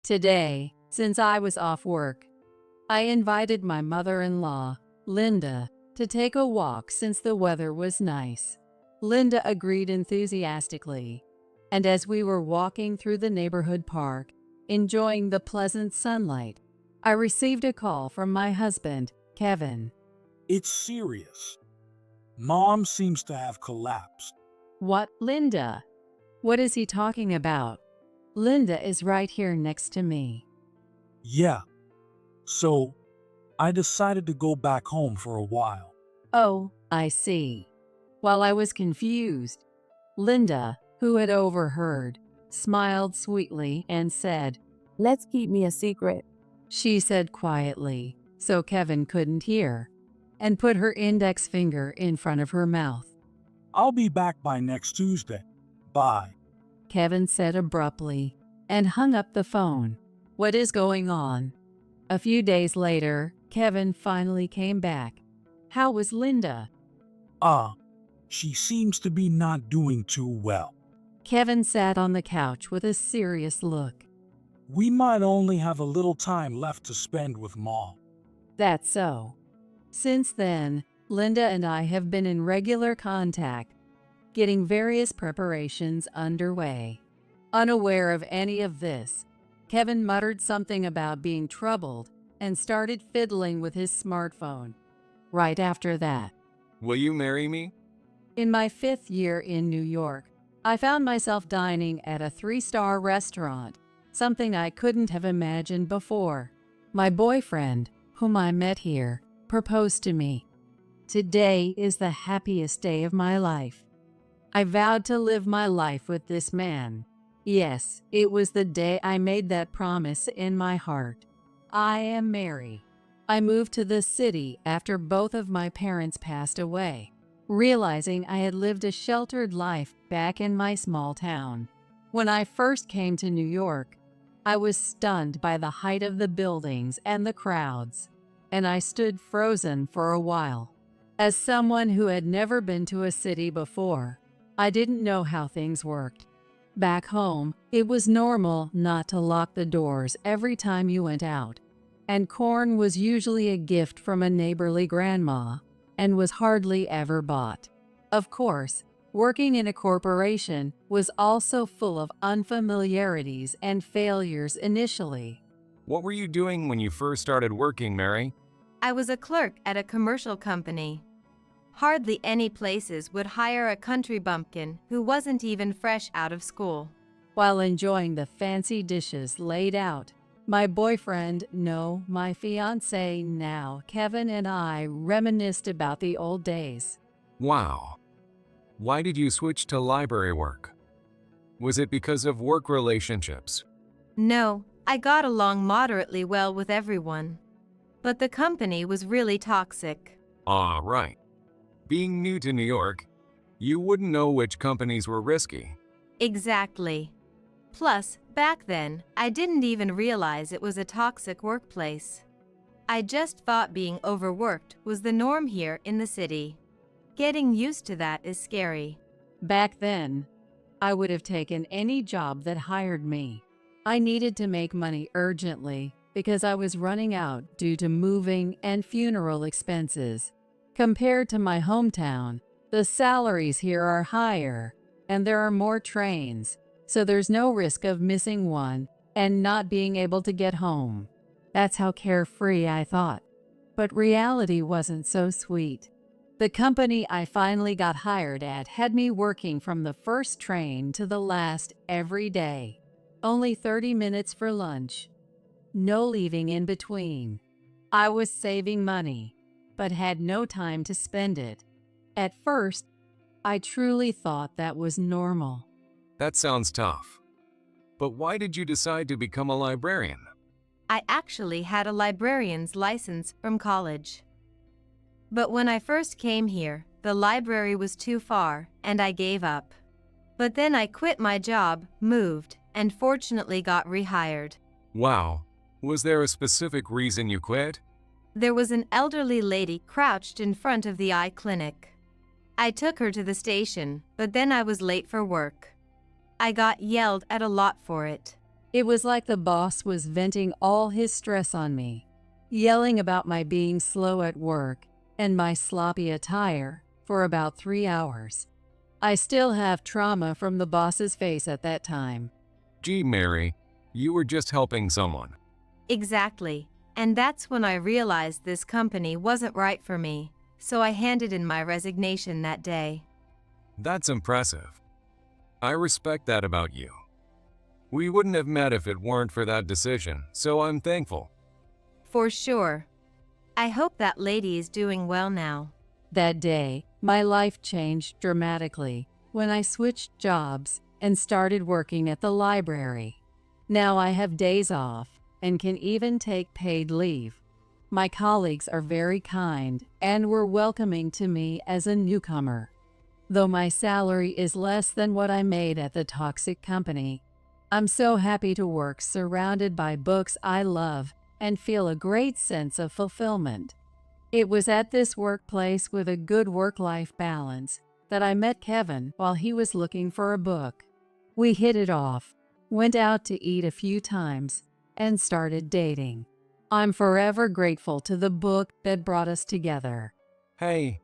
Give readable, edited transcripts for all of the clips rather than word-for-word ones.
Today, since I was off work, I invited my mother-in-law, Linda, to take a walk since the weather was nice. Linda agreed enthusiastically, and as we were walking through the neighborhood park, enjoying the pleasant sunlight, I received a call from my husband, Kevin. It's serious. Mom seems to have collapsed. What, Linda? What is he talking about? Linda is right here next to me. Yeah. So, I decided to go back home for a while. Oh, I see. While I was confused, Linda, who had overheard, smiled sweetly and said, Let's keep me a secret. She said quietly, so Kevin couldn't hear, and put her index finger in front of her mouth. I'll be back by next Tuesday. Bye. Kevin said abruptly, and hung up the phone. What is going on? A few days later, Kevin finally came back. How was Linda? She seems to be not doing too well. Kevin sat on the couch with a serious look. We might only have a little time left to spend with Mom. That's so. Since then, Linda and I have been in regular contact, getting various preparations underway. Unaware of any of this, Kevin muttered something about being troubled and started fiddling with his smartphone. Right after that, Will you marry me? in my 5th year in New York, I found myself dining at a 3-star restaurant, something I couldn't have imagined before. My boyfriend, whom I met here, proposed to me. Today is the happiest day of my life. I vowed to live my life with this man. Yes, it was the day I made that promise in my heart. I am Mary. I moved to this city after both of my parents passed away, realizing I had lived a sheltered life back in my small town. When I first came to New York, I was stunned by the height of the buildings and the crowds, and I stood frozen for a while. As someone who had never been to a city before, I didn't know how things worked. Back home, it was normal not to lock the doors every time you went out, and corn was usually a gift from a neighborly grandma and was hardly ever bought. Of course, working in a corporation was also full of unfamiliarities and failures initially. What were you doing when you first started working, Mary? I was a clerk at a commercial company. Hardly any places would hire a country bumpkin who wasn't even fresh out of school. While enjoying the fancy dishes laid out, my boyfriend, no, my fiancé now, Kevin, and I reminisced about the old days. Wow. Why did you switch to library work? Was it because of work relationships? No, I got along moderately well with everyone. But the company was really toxic. Ah, right. Being new to New York, you wouldn't know which companies were risky. Exactly. Plus, back then, I didn't even realize it was a toxic workplace. I just thought being overworked was the norm here in the city. Getting used to that is scary. Back then, I would have taken any job that hired me. I needed to make money urgently because I was running out due to moving and funeral expenses. Compared to my hometown, the salaries here are higher, and there are more trains, so there's no risk of missing one and not being able to get home. That's how carefree I thought. But reality wasn't so sweet. The company I finally got hired at had me working from the first train to the last every day. Only 30 minutes for lunch. No leaving in between. I was saving money, but had no time to spend it. At first, I truly thought that was normal. That sounds tough. But why did you decide to become a librarian? I actually had a librarian's license from college. But when I first came here, the library was too far, and I gave up. But then I quit my job, moved, and fortunately got rehired. Wow. Was there a specific reason you quit? There was an elderly lady crouched in front of the eye clinic. I took her to the station, but then I was late for work. I got yelled at a lot for it. It was like the boss was venting all his stress on me, yelling about my being slow at work and my sloppy attire for about 3 hours. I still have trauma from the boss's face at that time. Gee, Mary, you were just helping someone. Exactly. And that's when I realized this company wasn't right for me, so I handed in my resignation that day. That's impressive. I respect that about you. We wouldn't have met if it weren't for that decision, so I'm thankful. For sure. I hope that lady is doing well now. That day, my life changed dramatically when I switched jobs and started working at the library. Now I have days off and can even take paid leave. My colleagues are very kind and were welcoming to me as a newcomer. Though my salary is less than what I made at the toxic company, I'm so happy to work surrounded by books I love and feel a great sense of fulfillment. It was at this workplace with a good work-life balance that I met Kevin while he was looking for a book. We hit it off, went out to eat a few times, and started dating. I'm forever grateful to the book that brought us together. Hey,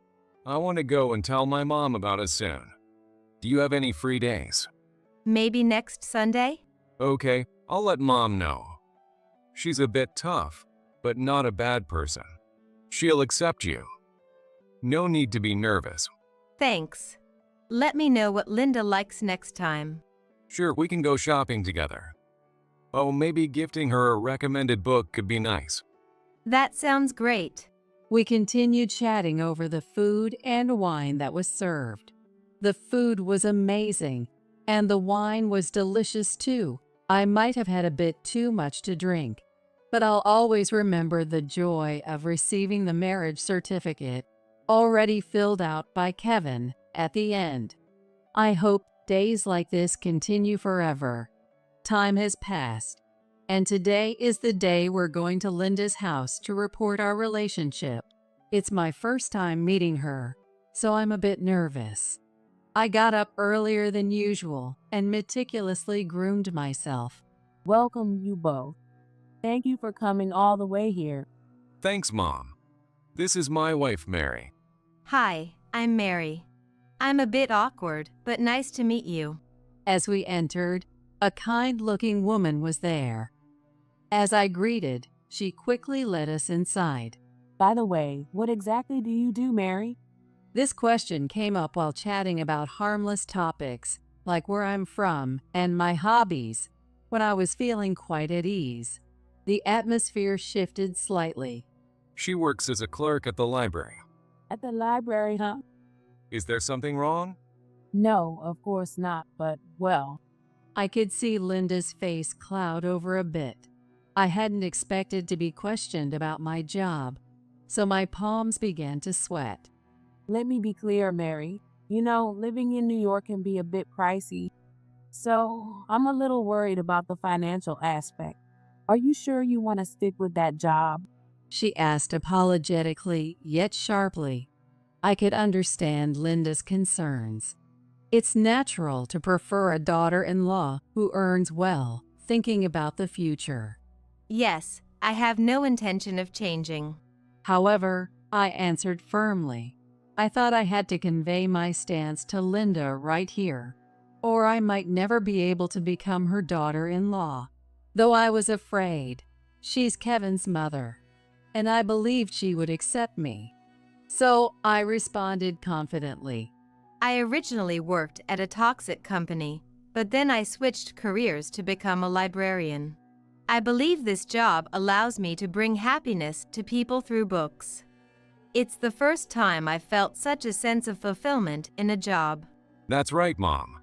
I want to go and tell my mom about us soon. Do you have any free days? Maybe next Sunday? Okay, I'll let Mom know. She's a bit tough, but not a bad person. She'll accept you. No need to be nervous. Thanks. Let me know what Linda likes next time. Sure, we can go shopping together. Oh, maybe gifting her a recommended book could be nice. That sounds great. We continued chatting over the food and wine that was served. The food was amazing, and the wine was delicious too. I might have had a bit too much to drink, but I'll always remember the joy of receiving the marriage certificate, already filled out by Kevin, at the end. I hope days like this continue forever. Time has passed, and today is the day we're going to Linda's house to report our relationship. It's my first time meeting her, so I'm a bit nervous. I got up earlier than usual and meticulously groomed myself. Welcome, you both. Thank you for coming all the way here. Thanks, Mom. This is my wife, Mary. Hi, I'm Mary. I'm a bit awkward, but nice to meet you. As we entered, a kind-looking woman was there. As I greeted, she quickly led us inside. By the way, what exactly do you do, Mary? This question came up while chatting about harmless topics, like where I'm from and my hobbies, when I was feeling quite at ease. The atmosphere shifted slightly. She works as a clerk at the library. At the library, huh? Is there something wrong? No, of course not, but, well. I could see Linda's face cloud over a bit. I hadn't expected to be questioned about my job, so my palms began to sweat. Let me be clear, Mary. You know, living in New York can be a bit pricey. So, I'm a little worried about the financial aspect. Are you sure you want to stick with that job? She asked apologetically, yet sharply. I could understand Linda's concerns. It's natural to prefer a daughter-in-law who earns well, thinking about the future. Yes, I have no intention of changing. However, I answered firmly. I thought I had to convey my stance to Linda right here, or I might never be able to become her daughter-in-law. Though I was afraid. She's Kevin's mother, and I believed she would accept me. So I responded confidently. I originally worked at a toxic company, but then I switched careers to become a librarian. I believe this job allows me to bring happiness to people through books. It's the first time I've felt such a sense of fulfillment in a job. That's right, Mom.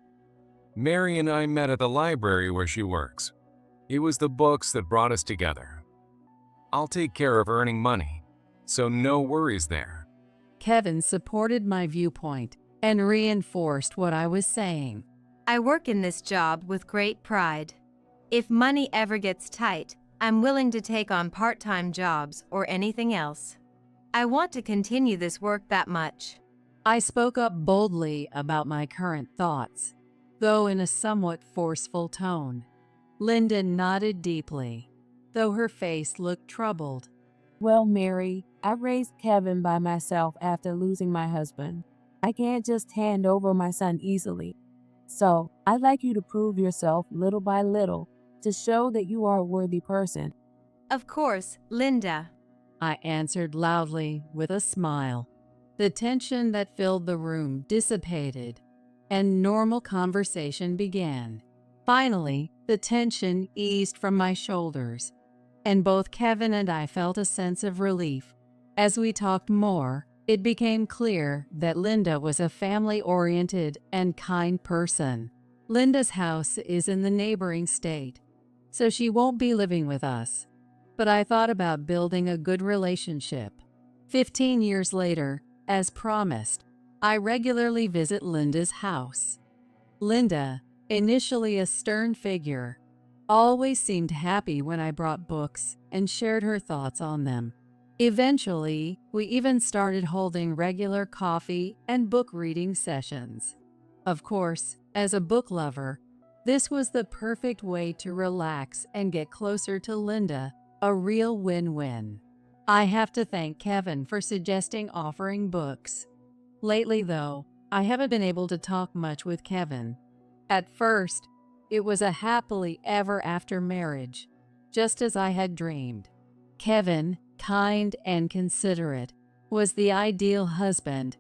Mary and I met at the library where she works. It was the books that brought us together. I'll take care of earning money, so no worries there. Kevin supported my viewpoint and reinforced what I was saying. I work in this job with great pride. If money ever gets tight, I'm willing to take on part-time jobs or anything else. I want to continue this work that much. I spoke up boldly about my current thoughts, though in a somewhat forceful tone. Linda nodded deeply, though her face looked troubled. Well, Mary, I raised Kevin by myself after losing my husband. I can't just hand over my son easily. So, I'd like you to prove yourself little by little to show that you are a worthy person. Of course, Linda. I answered loudly with a smile. The tension that filled the room dissipated, and normal conversation began. Finally, the tension eased from my shoulders, and both Kevin and I felt a sense of relief. As we talked more, it became clear that Linda was a family-oriented and kind person. Linda's house is in the neighboring state, so she won't be living with us. But I thought about building a good relationship. 15 years later, as promised, I regularly visit Linda's house. Linda, initially a stern figure, always seemed happy when I brought books and shared her thoughts on them. Eventually, we even started holding regular coffee and book reading sessions. Of course, as a book lover, this was the perfect way to relax and get closer to Linda, a real win-win. I have to thank Kevin for suggesting offering books. Lately, though, I haven't been able to talk much with Kevin. At first, it was a happily ever after marriage, just as I had dreamed. Kevin, kind and considerate, was the ideal husband,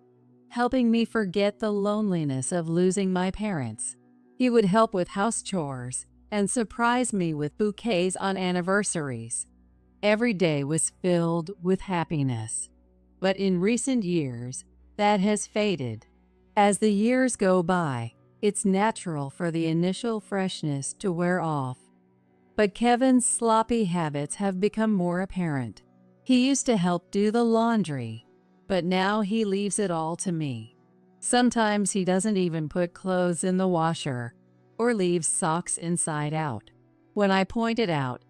helping me forget the loneliness of losing my parents. He would help with house chores and surprise me with bouquets on anniversaries. Every day was filled with happiness. But in recent years, that has faded. As the years go by, it's natural for the initial freshness to wear off. But Kevin's sloppy habits have become more apparent. He used to help do the laundry, but now he leaves it all to me. Sometimes he doesn't even put clothes in the washer or leaves socks inside out. When I point it out,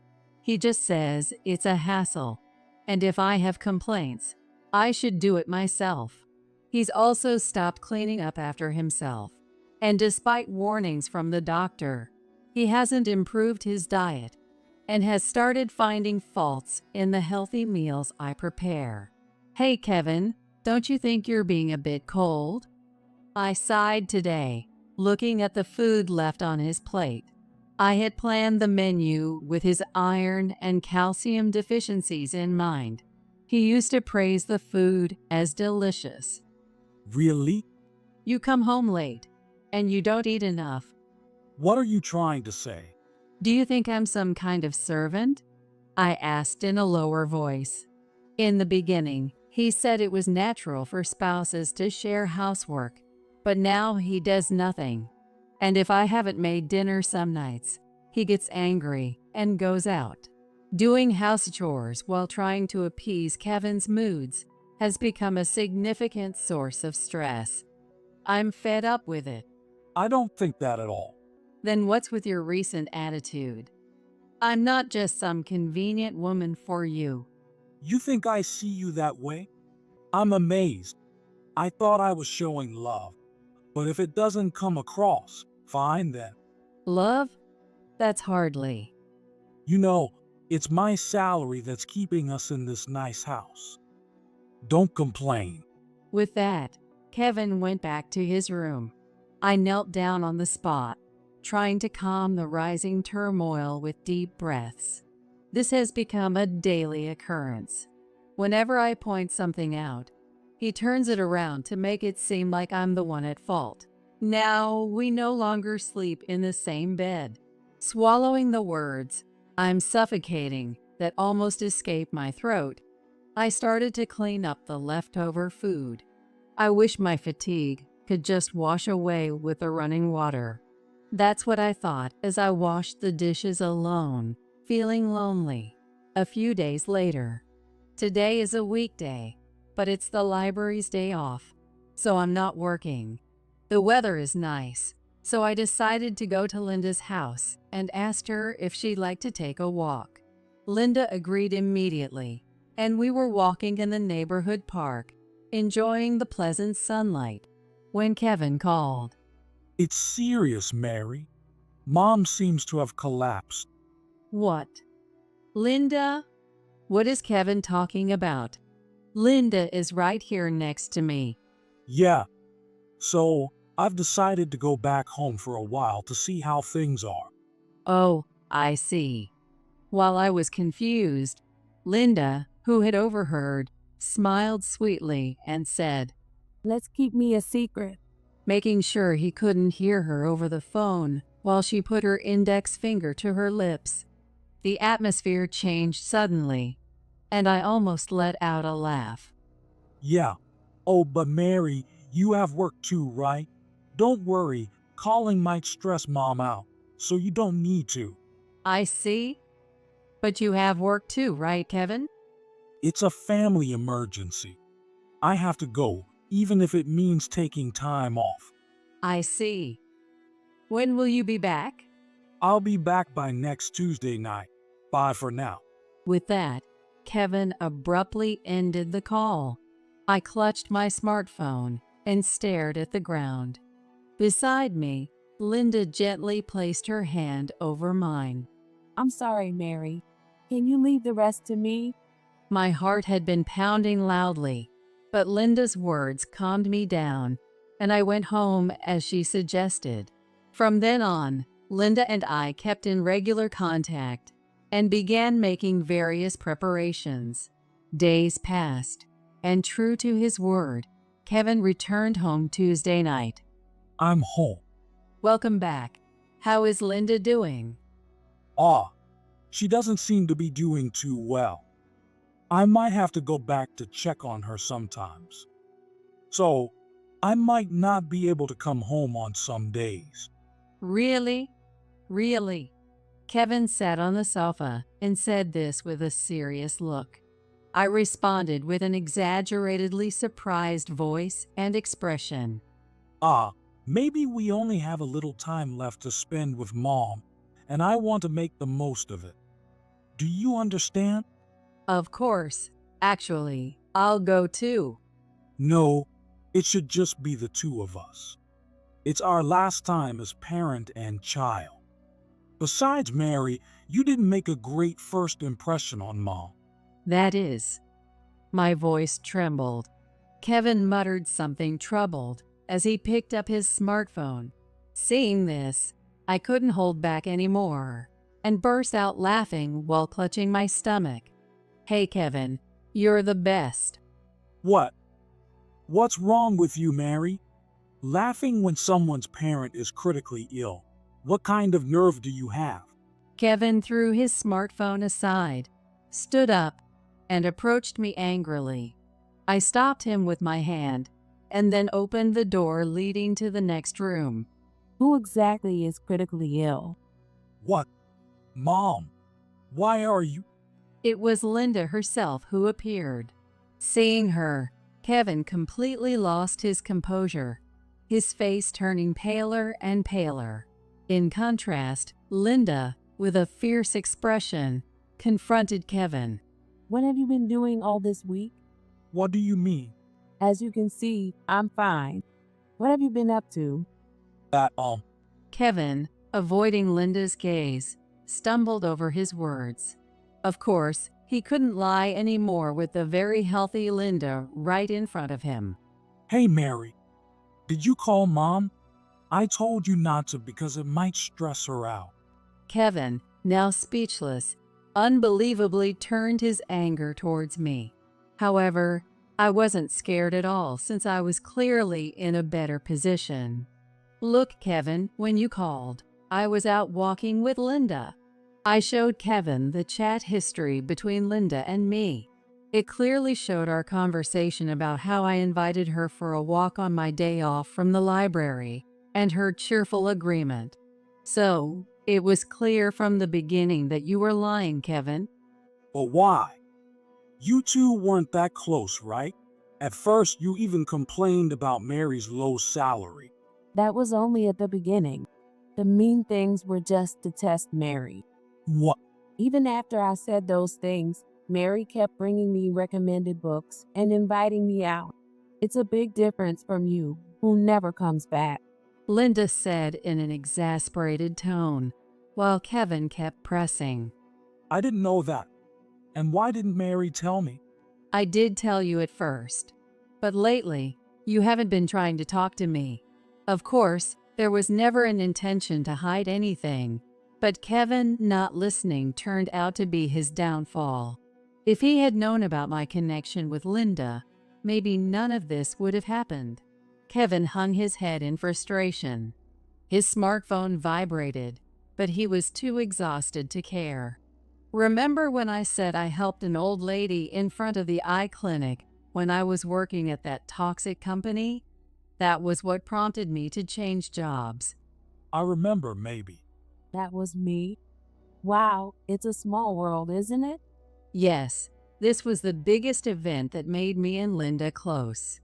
he just says it's a hassle, and if I have complaints, I should do it myself. He's also stopped cleaning up after himself, and despite warnings from the doctor, he hasn't improved his diet and has started finding faults in the healthy meals I prepare. Hey, Kevin, don't you think you're being a bit cold? I sighed today, looking at the food left on his plate. I had planned the menu with his iron and calcium deficiencies in mind. He used to praise the food as delicious. Really? You come home late, and you don't eat enough. What are you trying to say? Do you think I'm some kind of servant? I asked in a lower voice. In the beginning, he said it was natural for spouses to share housework, but now he does nothing. And if I haven't made dinner some nights, he gets angry and goes out. Doing house chores while trying to appease Kevin's moods has become a significant source of stress. I'm fed up with it. I don't think that at all. Then what's with your recent attitude? I'm not just some convenient woman for you. You think I see you that way? I'm amazed. I thought I was showing love. But if it doesn't come across, fine then. Love? That's hardly. You know, it's my salary that's keeping us in this nice house. Don't complain. With that, Kevin went back to his room. I knelt down on the spot, trying to calm the rising turmoil with deep breaths. This has become a daily occurrence. Whenever I point something out, he turns it around to make it seem like I'm the one at fault. Now we no longer sleep in the same bed. Swallowing the words, "I'm suffocating," that almost escaped my throat, I started to clean up the leftover food. I wish my fatigue could just wash away with the running water. That's what I thought as I washed the dishes alone, feeling lonely. A few days later. Today is a weekday, but it's the library's day off, so I'm not working. The weather is nice, so I decided to go to Linda's house and asked her if she'd like to take a walk. Linda agreed immediately, and we were walking in the neighborhood park, enjoying the pleasant sunlight, when Kevin called. It's serious, Mary. Mom seems to have collapsed. What? Linda? What is Kevin talking about? Linda is right here next to me. Yeah, so I've decided to go back home for a while to see how things are. Oh, I see. While I was confused, Linda, who had overheard, smiled sweetly and said, Let's keep me a secret. making sure he couldn't hear her over the phone while she put her index finger to her lips. The atmosphere changed suddenly, and I almost let out a laugh. Yeah. Oh, but Mary, you have work too, right? Don't worry, calling might stress Mom out, so you don't need to. I see. But you have work too, right, Kevin? It's a family emergency. I have to go, even if it means taking time off. I see. When will you be back? I'll be back by next Tuesday night. Bye for now. With that, Kevin abruptly ended the call. I clutched my smartphone and stared at the ground. Beside me, Linda gently placed her hand over mine. I'm sorry, Mary. Can you leave the rest to me? My heart had been pounding loudly, but Linda's words calmed me down, and I went home as she suggested. From then on, Linda and I kept in regular contact and began making various preparations. Days passed, and true to his word, Kevin returned home Tuesday night. I'm home. Welcome back. How is Linda doing? She doesn't seem to be doing too well. I might have to go back to check on her sometimes. So, I might not be able to come home on some days. Really? Really? Kevin sat on the sofa and said this with a serious look. I responded with an exaggeratedly surprised voice and expression. Maybe we only have a little time left to spend with Mom, and I want to make the most of it. Do you understand? Of course. Actually, I'll go too. No, it should just be the two of us. It's our last time as parent and child. Besides, Mary, you didn't make a great first impression on Mom. That is. My voice trembled. Kevin muttered something troubled as he picked up his smartphone. Seeing this, I couldn't hold back anymore and burst out laughing while clutching my stomach. Hey, Kevin, you're the best. What? What's wrong with you, Mary? Laughing when someone's parent is critically ill. What kind of nerve do you have? Kevin threw his smartphone aside, stood up, and approached me angrily. I stopped him with my hand and then opened the door leading to the next room. Who exactly is critically ill? What? Mom, why are you? It was Linda herself who appeared. Seeing her, Kevin completely lost his composure, his face turning paler and paler. In contrast, Linda, with a fierce expression, confronted Kevin. What have you been doing all this week? What do you mean? As you can see, I'm fine. What have you been up to? Kevin, avoiding Linda's gaze, stumbled over his words. Of course, he couldn't lie anymore with the very healthy Linda right in front of him. Hey, Mary, did you call Mom? I told you not to because it might stress her out. Kevin, now speechless, unbelievably turned his anger towards me. However, I wasn't scared at all since I was clearly in a better position. Look, Kevin, when you called, I was out walking with Linda. I showed Kevin the chat history between Linda and me. It clearly showed our conversation about how I invited her for a walk on my day off from the library and her cheerful agreement. So, it was clear from the beginning that you were lying, Kevin. But why? You two weren't that close, right? At first, you even complained about Mary's low salary. That was only at the beginning. The mean things were just to test Mary. What? Even after I said those things, Mary kept bringing me recommended books and inviting me out. It's a big difference from you, who never comes back. Linda said in an exasperated tone, while Kevin kept pressing. I didn't know that. And why didn't Mary tell me? I did tell you at first, but lately, you haven't been trying to talk to me. Of course, there was never an intention to hide anything, but Kevin not listening turned out to be his downfall. If he had known about my connection with Linda, maybe none of this would have happened. Kevin hung his head in frustration. His smartphone vibrated, but he was too exhausted to care. Remember when I said I helped an old lady in front of the eye clinic when I was working at that toxic company? That was what prompted me to change jobs. I remember, maybe. That was me. Wow, it's a small world, isn't it? Yes, this was the biggest event that made me and Linda close.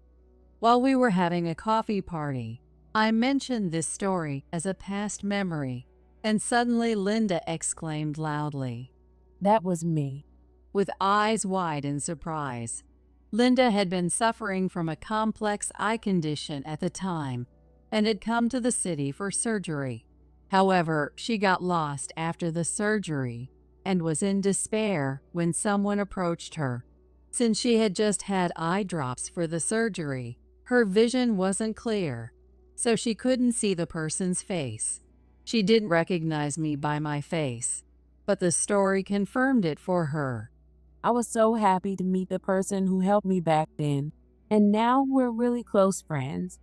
While we were having a coffee party, I mentioned this story as a past memory, and suddenly Linda exclaimed loudly. That was me. With eyes wide in surprise. Linda had been suffering from a complex eye condition at the time and had come to the city for surgery. However, she got lost after the surgery and was in despair when someone approached her. Since she had just had eye drops for the surgery, her vision wasn't clear, so she couldn't see the person's face. She didn't recognize me by my face, but the story confirmed it for her. I was so happy to meet the person who helped me back then, and now we're really close friends.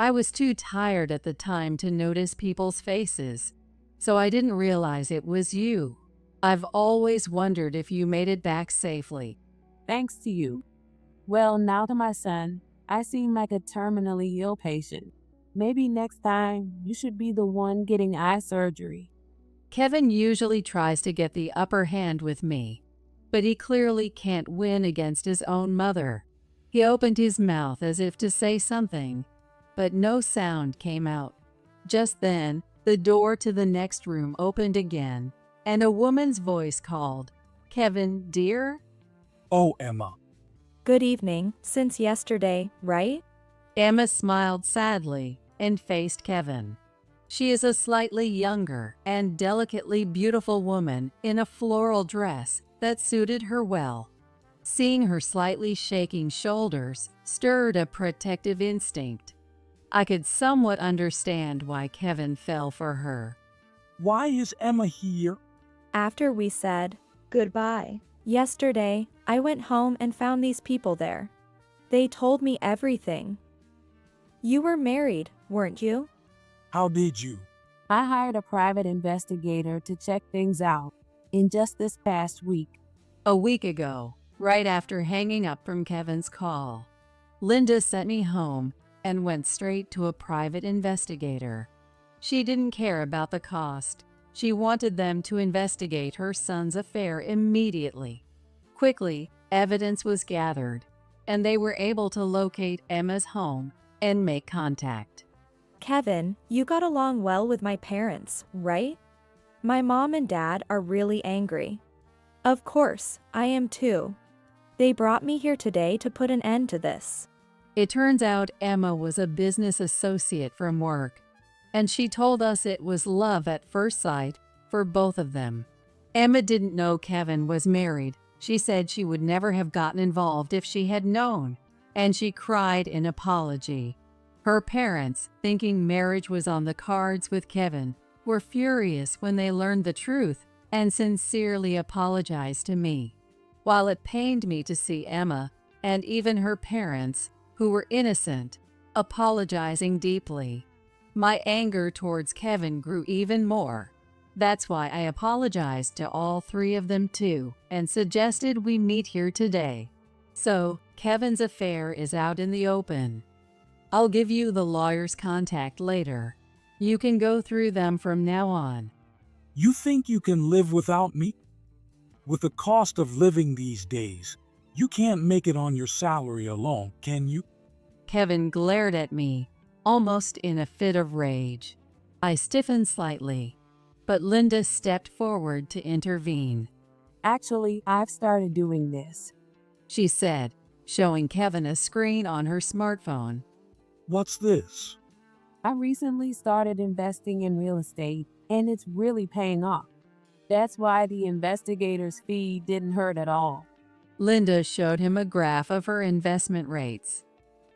I was too tired at the time to notice people's faces, so I didn't realize it was you. I've always wondered if you made it back safely. Thanks to you. Well, now to my son, I seem like a terminally ill patient. Maybe next time you should be the one getting eye surgery. Kevin usually tries to get the upper hand with me, but he clearly can't win against his own mother. He opened his mouth as if to say something, but no sound came out. Just then, the door to the next room opened again, and a woman's voice called, "Kevin, dear?" Oh, Emma. Good evening, since yesterday, right? Emma smiled sadly and faced Kevin. She is a slightly younger and delicately beautiful woman in a floral dress that suited her well. Seeing her slightly shaking shoulders stirred a protective instinct. I could somewhat understand why Kevin fell for her. Why is Emma here? After we said goodbye yesterday, I went home and found these people there. They told me everything. You were married, weren't you? How did you? I hired a private investigator to check things out in just this past week. A week ago, right after hanging up from Kevin's call, Linda sent me home and went straight to a private investigator. She didn't care about the cost. She wanted them to investigate her son's affair immediately. Quickly, evidence was gathered, and they were able to locate Emma's home and make contact. Kevin, you got along well with my parents, right? My mom and dad are really angry. Of course, I am too. They brought me here today to put an end to this. It turns out Emma was a business associate from work, and she told us it was love at first sight for both of them. Emma didn't know Kevin was married. She said she would never have gotten involved if she had known, and she cried in apology. Her parents, thinking marriage was on the cards with Kevin, were furious when they learned the truth and sincerely apologized to me. While it pained me to see Emma, and even her parents, who were innocent, apologizing deeply, my anger towards Kevin grew even more. That's why I apologized to all three of them too, and suggested we meet here today. So, Kevin's affair is out in the open. I'll give you the lawyer's contact later. You can go through them from now on. You think you can live without me? With the cost of living these days, you can't make it on your salary alone, can you? Kevin glared at me, almost in a fit of rage. I stiffened slightly, but Linda stepped forward to intervene. Actually, I've started doing this, she said, showing Kevin a screen on her smartphone. What's this? I recently started investing in real estate, and it's really paying off. That's why the investigator's fee didn't hurt at all. Linda showed him a graph of her investment rates.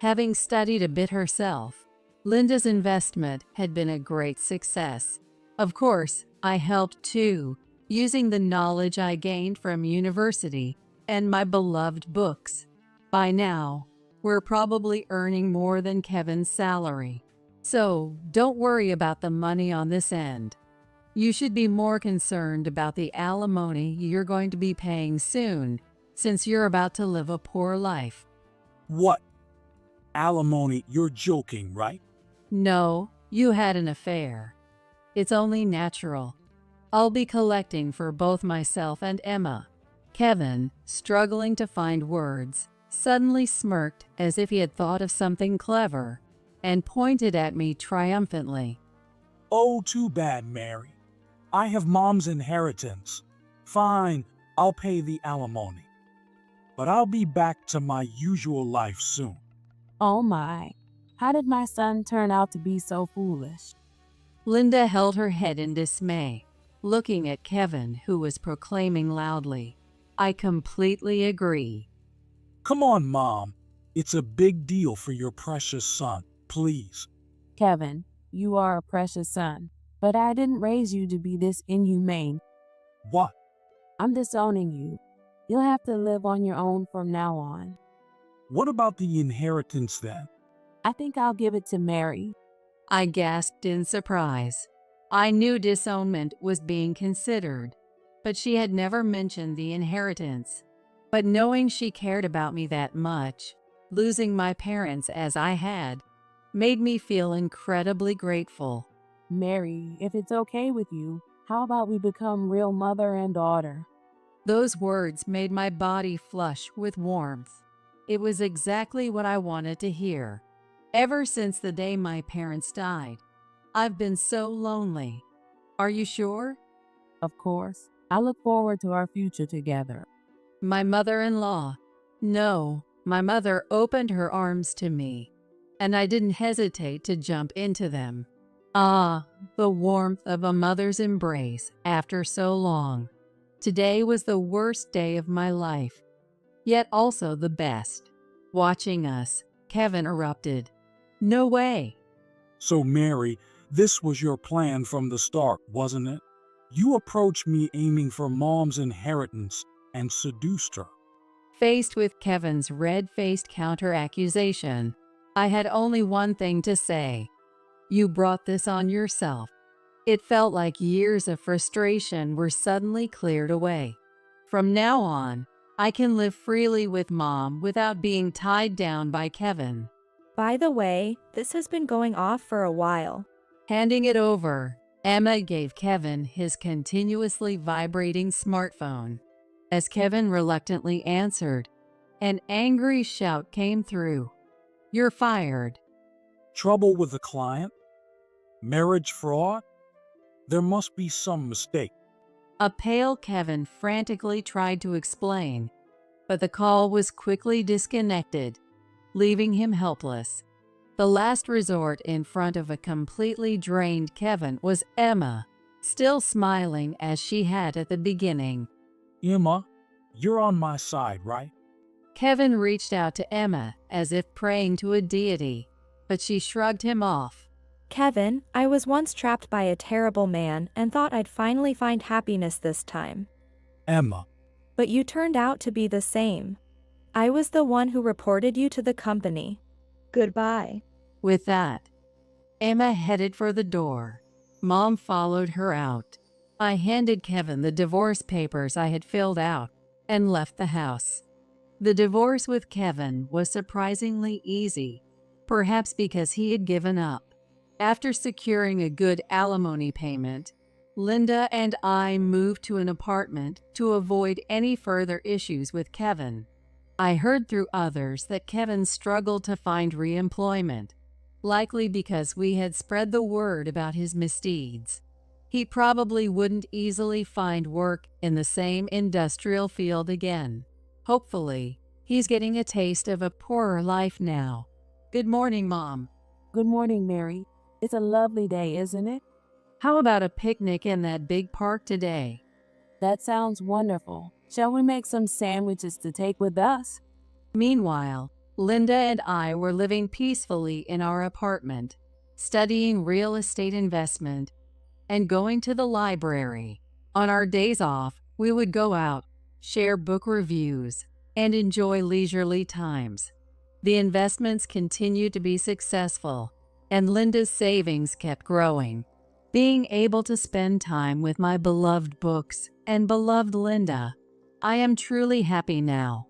Having studied a bit herself, Linda's investment had been a great success. Of course, I helped too, using the knowledge I gained from university and my beloved books. By now, we're probably earning more than Kevin's salary. So don't worry about the money on this end. You should be more concerned about the alimony you're going to be paying soon, since you're about to live a poor life. What? Alimony? You're joking, right? No, you had an affair. It's only natural. I'll be collecting for both myself and Emma. Kevin, struggling to find words, suddenly smirked as if he had thought of something clever and pointed at me triumphantly. Oh, too bad, Mary. I have Mom's inheritance. Fine, I'll pay the alimony. But I'll be back to my usual life soon. Oh my, how did my son turn out to be so foolish? Linda held her head in dismay, looking at Kevin, who was proclaiming loudly, "I completely agree." Come on, Mom. It's a big deal for your precious son. Please. Kevin, you are a precious son, but I didn't raise you to be this inhumane. What? I'm disowning you. You'll have to live on your own from now on. What about the inheritance then? I think I'll give it to Mary. I gasped in surprise. I knew disownment was being considered, but she had never mentioned the inheritance. But knowing she cared about me that much, losing my parents as I had, made me feel incredibly grateful. Mary, if it's okay with you, how about we become real mother and daughter? Those words made my body flush with warmth. It was exactly what I wanted to hear. Ever since the day my parents died, I've been so lonely. Are you sure? Of course. I look forward to our future together. My mother-in-law. No, my mother opened her arms to me, and I didn't hesitate to jump into them. Ah, the warmth of a mother's embrace after so long. Today was the worst day of my life, yet also the best. Watching us, Kevin erupted. No way. So, Mary, this was your plan from the start, wasn't it? You approached me aiming for Mom's inheritance and seduced her. Faced with Kevin's red-faced counter-accusation, I had only one thing to say. You brought this on yourself. It felt like years of frustration were suddenly cleared away. From now on, I can live freely with Mom without being tied down by Kevin. By the way, this has been going off for a while. Handing it over, Emma gave Kevin his continuously vibrating smartphone. As Kevin reluctantly answered, an angry shout came through. "You're fired." Trouble with the client? Marriage fraud? There must be some mistake. A pale Kevin frantically tried to explain, but the call was quickly disconnected, leaving him helpless. The last resort in front of a completely drained Kevin was Emma, still smiling as she had at the beginning. Emma, you're on my side, right? Kevin reached out to Emma as if praying to a deity, but she shrugged him off. Kevin, I was once trapped by a terrible man and thought I'd finally find happiness this time. Emma. But you turned out to be the same. I was the one who reported you to the company. Goodbye. With that, Emma headed for the door. Mom followed her out. I handed Kevin the divorce papers I had filled out and left the house. The divorce with Kevin was surprisingly easy, perhaps because he had given up. After securing a good alimony payment, Linda and I moved to an apartment to avoid any further issues with Kevin. I heard through others that Kevin struggled to find re-employment, likely because we had spread the word about his misdeeds. He probably wouldn't easily find work in the same industrial field again. Hopefully, he's getting a taste of a poorer life now. Good morning, Mom. Good morning, Mary. It's a lovely day, isn't it? How about a picnic in that big park today? That sounds wonderful. Shall we make some sandwiches to take with us? Meanwhile, Linda and I were living peacefully in our apartment, studying real estate investment, and going to the library. On our days off, we would go out, share book reviews, and enjoy leisurely times. The investments continued to be successful, and Linda's savings kept growing. Being able to spend time with my beloved books and beloved Linda, I am truly happy now.